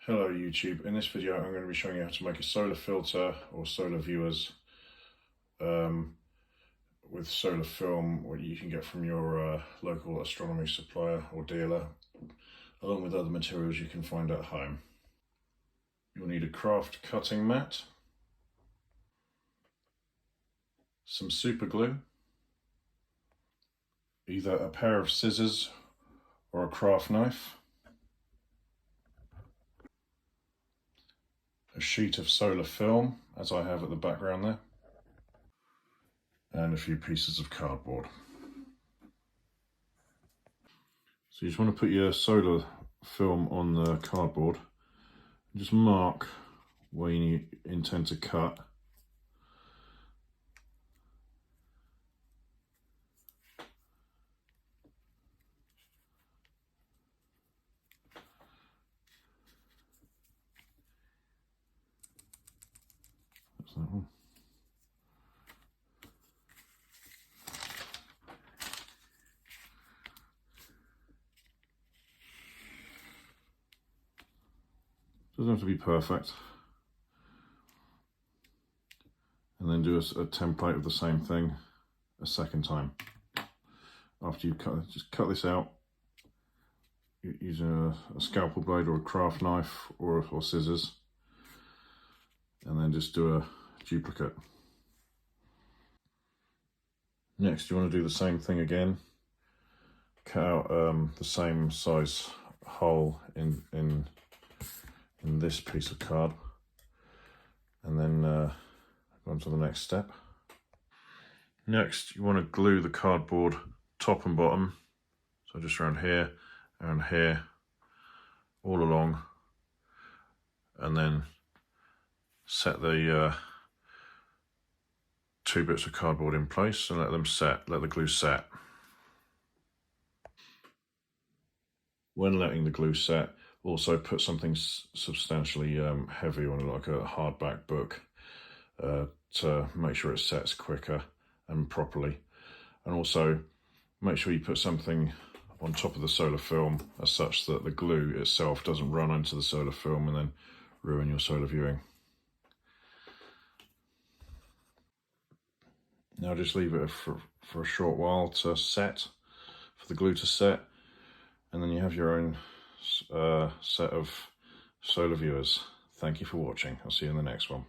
Hello YouTube, in this video I'm going to be showing you how to make a solar filter or solar viewers with solar film, what you can get from your local astronomy supplier or dealer, along with other materials you can find at home. You'll need a craft cutting mat, some super glue, either a pair of scissors or a craft knife, a sheet of solar film, as I have at the background there, and a few pieces of cardboard. So you just want to put your solar film on the cardboard and just mark where you intend to cut. That's that one. Doesn't have to be perfect. And then do a template of the same thing a second time. After you've cut, just cut this out using a scalpel blade or a craft knife or scissors, and then just do a duplicate. Next, you want to do the same thing again. Cut out the same size hole in this piece of card, and then go on to the next step. Next, you want to glue the cardboard top and bottom, so just around here, all along, and then set the two bits of cardboard in place and let the glue set. When letting the glue set, also put something substantially heavy on it, like a hardback book, to make sure it sets quicker and properly. And also make sure you put something on top of the solar film as such that the glue itself doesn't run into the solar film and then ruin your solar viewing. Now just leave it for a short while to set, for the glue to set, and then you have your own set of solar viewers. Thank you for watching. I'll see you in the next one.